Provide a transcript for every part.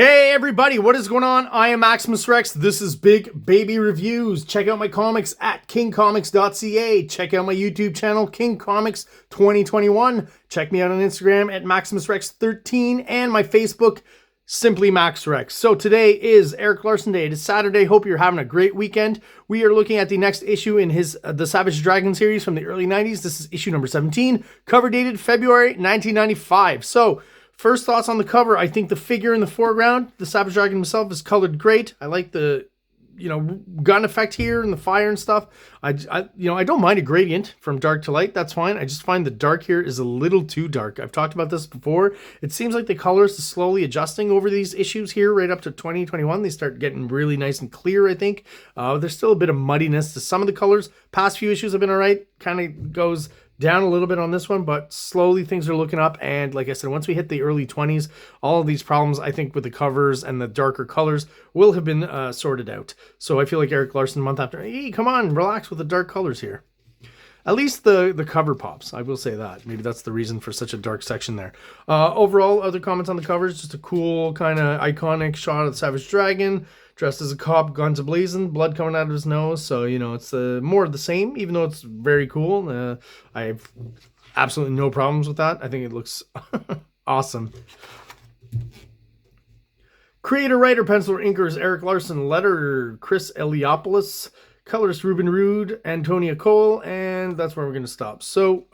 Hey everybody, what is going on? I am Maximus Rex. This is Big Baby Reviews. Check out my comics at KINGCOMICS.CA. Check out my YouTube channel, King Comics 2021. Check me out on Instagram at MaximusRex13 and my Facebook, Simply Max Rex. So today is Erik Larsen Day. It is Saturday. Hope you're having a great weekend. We are looking at the next issue in his The Savage Dragon series from the early 90s. This is issue number 17, cover dated February 1995. So first thoughts on the cover. I think the figure in the foreground, the Savage Dragon himself, is colored great. I like the, gun effect here and the fire and stuff. I don't mind a gradient from dark to light. That's fine. I just find the dark here is a little too dark. I've talked about this before. It seems like the colors are slowly adjusting over these issues here right up to 2021. They start getting really nice and clear, I think. There's still a bit of muddiness to some of the colors. Past few issues have been all right. Kind of goes down a little bit on this one, but slowly things are looking up. And like I said, once we hit the early 20s, all of these problems, I think, with the covers and the darker colors will have been sorted out. So I feel like Erik Larsen, month after, hey, come on, relax with the dark colors here. At least the cover pops, I will say that. Maybe that's the reason for such a dark section there. Overall, other comments on the covers, just a cool kind of iconic shot of the Savage Dragon, dressed as a cop, guns a-blazing, blood coming out of his nose. So, it's more of the same, even though it's very cool. I have absolutely no problems with that. I think it looks awesome. Creator, writer, penciler, inkers, Erik Larsen. Letter, Chris Eliopoulos. Colorist, Ruben Rude, Antonia Cole. And that's where we're going to stop. So,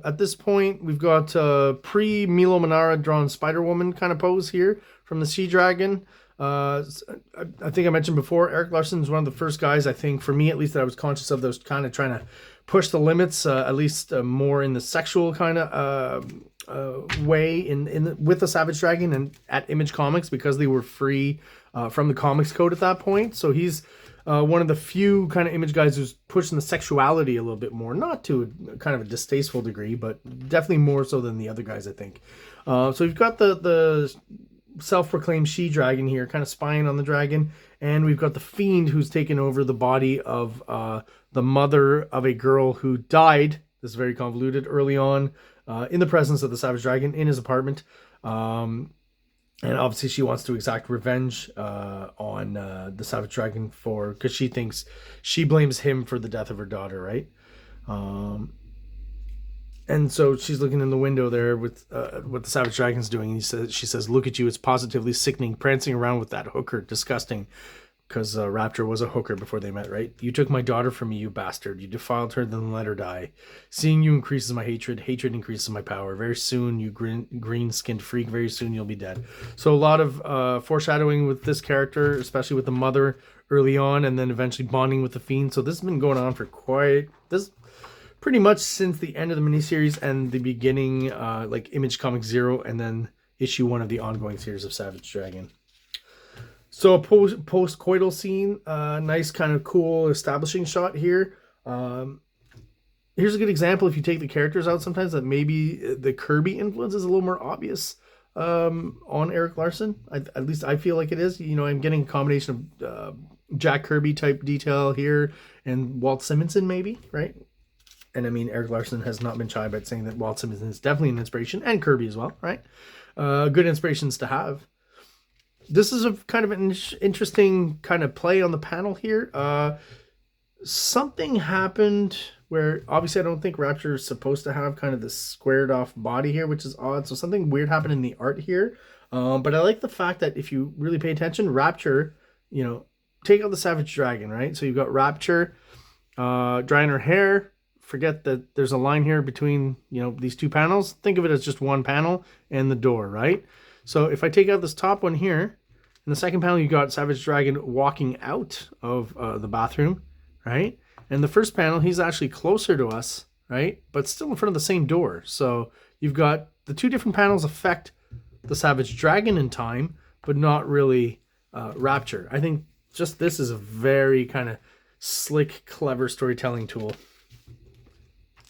at this point, we've got pre-Milo Manara drawn Spider-Woman kind of pose here from the Sea Dragon. I think I mentioned before, Erik Larsen is one of the first guys, I think, for me at least, that I was conscious of, that was kind of trying to push the limits, at least more in the sexual kind of way with the Savage Dragon and at Image Comics, because they were free from the Comics Code at that point. So he's one of the few kind of Image guys who's pushing the sexuality a little bit more, not to a kind of a distasteful degree, but definitely more so than the other guys, I think. So you've got the self-proclaimed she-dragon here, kind of spying on the dragon, and we've got the fiend who's taken over the body of the mother of a girl who died, this is very convoluted, early on in the presence of the Savage Dragon in his apartment, and obviously she wants to exact revenge on the Savage Dragon because she blames him for the death of her daughter, right? And so she's looking in the window there with what the Savage Dragon's doing. And she says, "Look at you. It's positively sickening, prancing around with that hooker. Disgusting." Because Rapture was a hooker before they met, right? "You took my daughter from me, you bastard. You defiled her, then let her die. Seeing you increases my hatred. Hatred increases my power. Very soon, you green-skinned freak. Very soon, you'll be dead." So a lot of foreshadowing with this character, especially with the mother early on, and then eventually bonding with the fiend. So this has been going on for pretty much since the end of the miniseries and the beginning, like Image Comics 0, and then issue 1 of the ongoing series of Savage Dragon. So a post-coital scene, nice kind of cool establishing shot here. Here's a good example, if you take the characters out sometimes, that maybe the Kirby influence is a little more obvious on Erik Larsen. At least I feel like it is. I'm getting a combination of Jack Kirby type detail here and Walt Simonson maybe, right? And I mean, Erik Larsen has not been shy about saying that Walt Simonson is definitely an inspiration, and Kirby as well, right? Good inspirations to have. This is a kind of an interesting kind of play on the panel here. Something happened where, obviously, I don't think Rapture is supposed to have kind of this squared off body here, which is odd. So something weird happened in the art here. But I like the fact that if you really pay attention, Rapture, take out the Savage Dragon, right? So you've got Rapture drying her hair. Forget that there's a line here between, these two panels. Think of it as just one panel and the door, right? So if I take out this top one here, in the second panel, you got Savage Dragon walking out of the bathroom, right? And the first panel, he's actually closer to us, right? But still in front of the same door. So you've got the two different panels affect the Savage Dragon in time, but not really Rapture. I think just this is a very kind of slick, clever storytelling tool.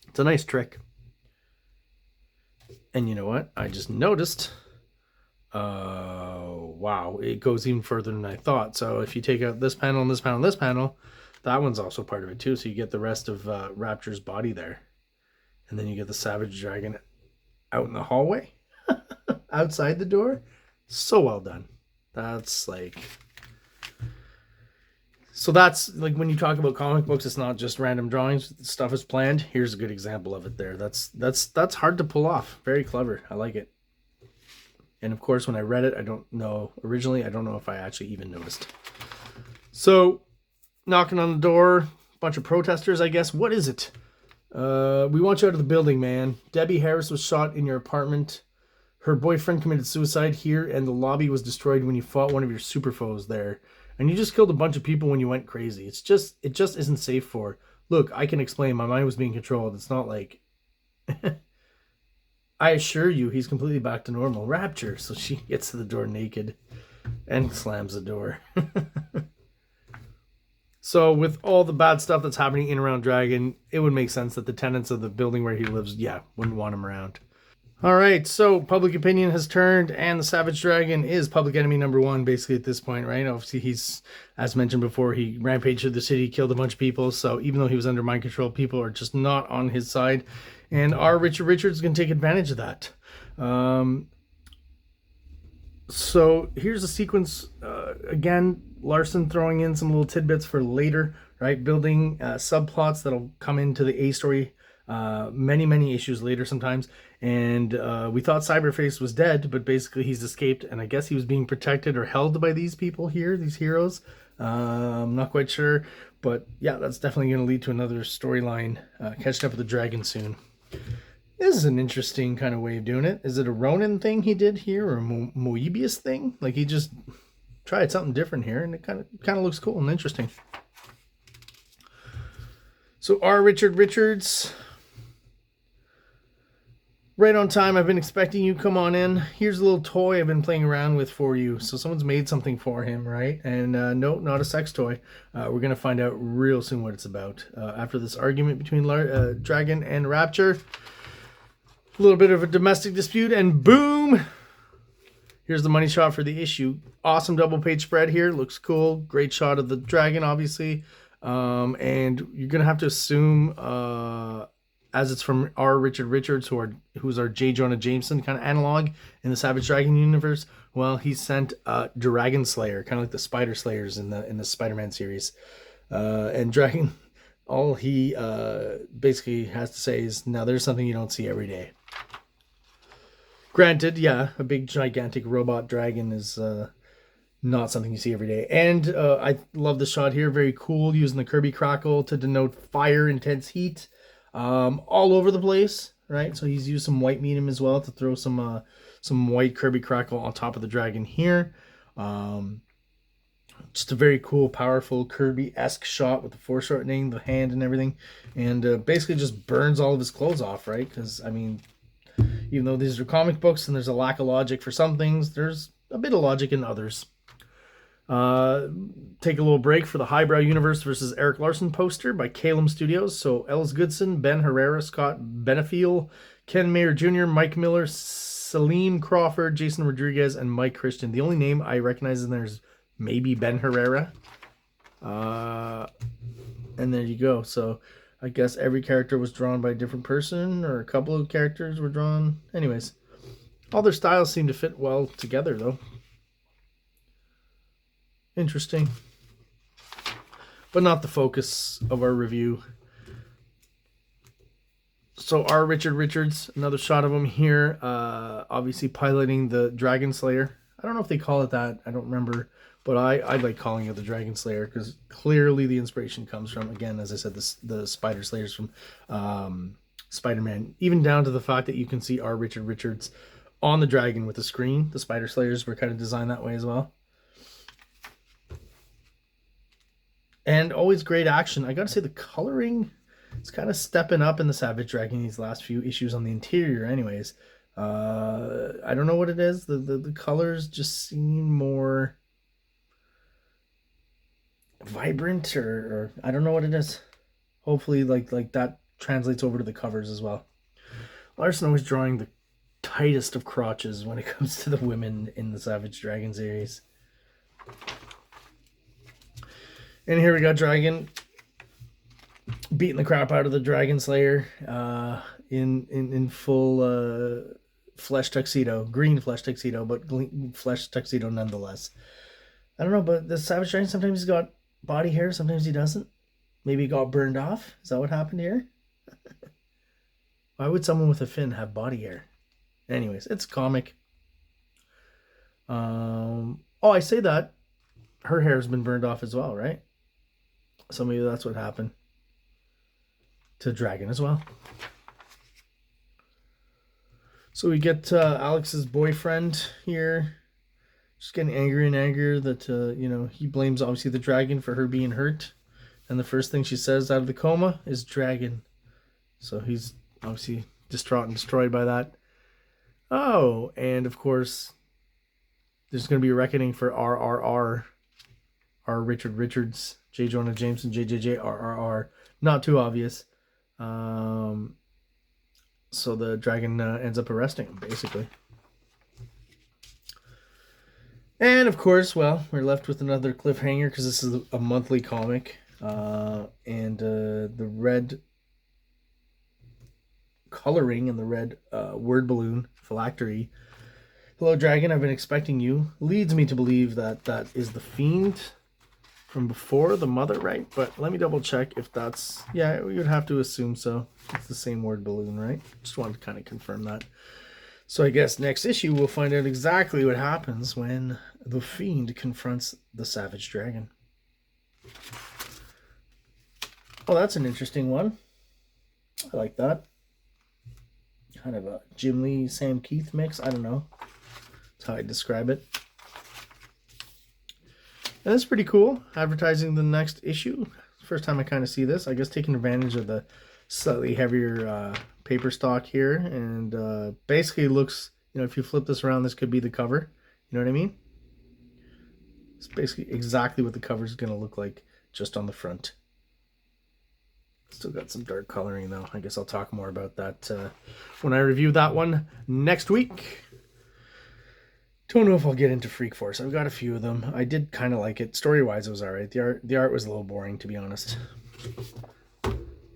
It's a nice trick. And you know what? I just noticed. Wow, it goes even further than I thought. So if you take out this panel and this panel and this panel, that one's also part of it too. So you get the rest of Rapture's body there. And then you get the Savage Dragon out in the hallway. Outside the door. So well done. That's like... So that's like when you talk about comic books, it's not just random drawings. Stuff is planned. Here's a good example of it there. That's hard to pull off. Very clever. I like it. And of course, when I read it, I don't know if I actually even noticed. So, knocking on the door, bunch of protesters, I guess. What is it? We want you out of the building, man. Debbie Harris was shot in your apartment. Her boyfriend committed suicide here, and the lobby was destroyed when you fought one of your super foes there. And you just killed a bunch of people when you went crazy. It just isn't safe for... Look, I can explain. My mind was being controlled. It's not like... I assure you, he's completely back to normal. Rapture. So she gets to the door naked and slams the door. So with all the bad stuff that's happening in and around Dragon, it would make sense that the tenants of the building where he lives, wouldn't want him around. All right, so public opinion has turned, and the Savage Dragon is public enemy number one, basically, at this point, right? Obviously, he's, as mentioned before, he rampaged through the city, killed a bunch of people, so even though he was under mind control, people are just not on his side, and our Richard Richards can take advantage of that. So here's a sequence, again, Larson throwing in some little tidbits for later, right? Building subplots that'll come into the A story many issues later sometimes. And we thought Cyberface was dead, but basically he's escaped, and I guess he was being protected or held by these people here, these heroes. I'm not quite sure, but yeah, that's definitely going to lead to another storyline, catching up with the dragon soon. This is an interesting kind of way of doing it. Is it a Ronin thing he did here, or a Moebius thing? Like he just tried something different here, and it kind of looks cool and interesting. So our Richard Richards... Right on time. I've been expecting you. Come on in. Here's a little toy I've been playing around with for you. So someone's made something for him, right? And no, not a sex toy. We're going to find out real soon what it's about. After this argument between Dragon and Rapture. A little bit of a domestic dispute, and boom! Here's the money shot for the issue. Awesome double page spread here. Looks cool. Great shot of the dragon, obviously. And you're going to have to assume... as it's from our Richard Richards, who's our JONAH Jameson kind of analog in the Savage Dragon universe. Well, he sent Dragon Slayer, kind of like the Spider Slayers in the Spider-Man series. And Dragon, all he basically has to say is, now there's something you don't see every day. Granted, yeah, a big gigantic robot dragon is not something you see every day. And I love the shot here, very cool, using the Kirby crackle to denote fire, intense heat. All over the place, right? So he's used some white medium as well to throw some white Kirby crackle on top of the dragon here. Just a very cool, powerful Kirby-esque shot with the foreshortening, the hand and everything, and basically just burns all of his clothes off, right? Because I mean, even though these are comic books and there's a lack of logic for some things, there's a bit of logic in others. Take a little break for the Highbrow Universe versus Eric Larson poster by Calum Studios. So Ellis Goodson, Ben Herrera, Scott Benefiel, Ken Mayer Jr., Mike Miller, Salim Crawford, Jason Rodriguez, and Mike Christian. The only name I recognize in there is maybe Ben Herrera. And there you go. So I guess every character was drawn by a different person, or a couple of characters were drawn. Anyways, all their styles seem to fit well together, though. Interesting, but not the focus of our review. So our Richard Richards, another shot of him here, obviously piloting the Dragon Slayer. I don't know if they call it that, I don't remember, but I like calling it the Dragon Slayer because clearly the inspiration comes from, again, as I said, the Spider Slayers from Spider-Man, even down to the fact that you can see our Richard Richards on the dragon with the screen. The Spider Slayers were kind of designed that way as well. And always great action. I gotta say, the coloring is kind of stepping up in the Savage Dragon these last few issues on the interior anyways. I don't know what it is. The colors just seem more vibrant, or I don't know what it is. Hopefully like that translates over to the covers as well. Larson always drawing the tightest of crotches when it comes to the women in the Savage Dragon series. And here we got Dragon beating the crap out of the Dragon Slayer in full flesh tuxedo, green flesh tuxedo, but flesh tuxedo nonetheless. I don't know, but the Savage Dragon, sometimes he's got body hair, sometimes he doesn't. Maybe he got burned off. Is that what happened here? Why would someone with a fin have body hair? Anyways, it's a comic. Oh, I say that. Her hair's been burned off as well, right? So maybe that's what happened to Dragon as well. So we get Alex's boyfriend here, just getting angrier and angrier that, you know, he blames obviously the dragon for her being hurt. And the first thing she says out of the coma is dragon. So he's obviously distraught and destroyed by that. Oh, and of course, there's going to be a reckoning for RRR. R. Richard Richards, J. Jonah Jameson, JJJ, RRR. Not too obvious. So the dragon ends up arresting him, basically. And of course, well, we're left with another cliffhanger because this is a monthly comic. And the red coloring and the red word balloon phylactery. Hello, dragon, I've been expecting you. Leads me to believe that that is the fiend from before, the mother, right? But let me double check if that's... Yeah, we would have to assume so. It's the same word balloon, right? Just wanted to kind of confirm that. So I guess next issue we'll find out exactly what happens when the fiend confronts the Savage Dragon. Oh, that's an interesting one. I like that. Kind of a Jim Lee, Sam Keith mix. I don't know. That's how I describe it. And that's pretty cool. Advertising the next issue. First time I kind of see this. I guess taking advantage of the slightly heavier paper stock here. And basically looks, you know, if you flip this around, this could be the cover. You know what I mean? It's basically exactly what the cover is going to look like just on the front. Still got some dark coloring though. I guess I'll talk more about that when I review that one next week. Don't know if I'll get into Freak Force. I've got a few of them. I did kind of like it. Story-wise, it was alright. The art was a little boring, to be honest.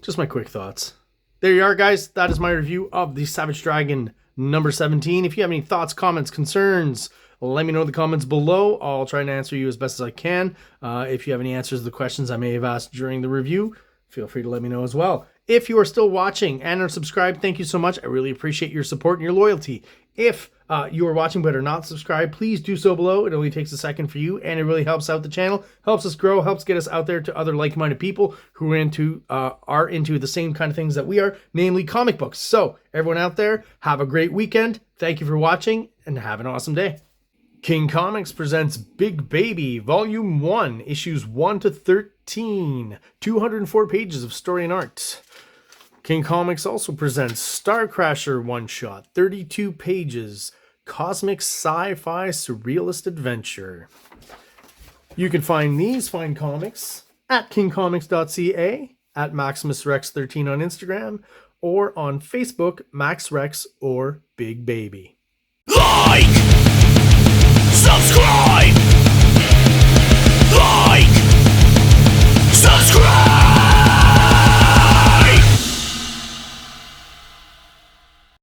Just my quick thoughts. There you are, guys. That is my review of the Savage Dragon number 17. If you have any thoughts, comments, concerns, let me know in the comments below. I'll try and answer you as best as I can. If you have any answers to the questions I may have asked during the review, feel free to let me know as well. If you are still watching and are subscribed, thank you so much. I really appreciate your support and your loyalty. If you are watching but are not subscribed, please do so below. It only takes a second for you, and it really helps out the channel, helps us grow, helps get us out there to other like-minded people who are into the same kind of things that we are, namely comic books. So, everyone out there, have a great weekend. Thank you for watching, and have an awesome day. King Comics presents Big Baby, Volume 1, Issues 1 to 13. 204 pages of story and art. King Comics also presents Star Crasher one-shot, 32 pages, cosmic sci-fi surrealist adventure. You can find these fine comics at KINGCOMICS.CA, at MaximusRex13 on Instagram, or on Facebook, MaxRex or Big Baby. Like! Subscribe!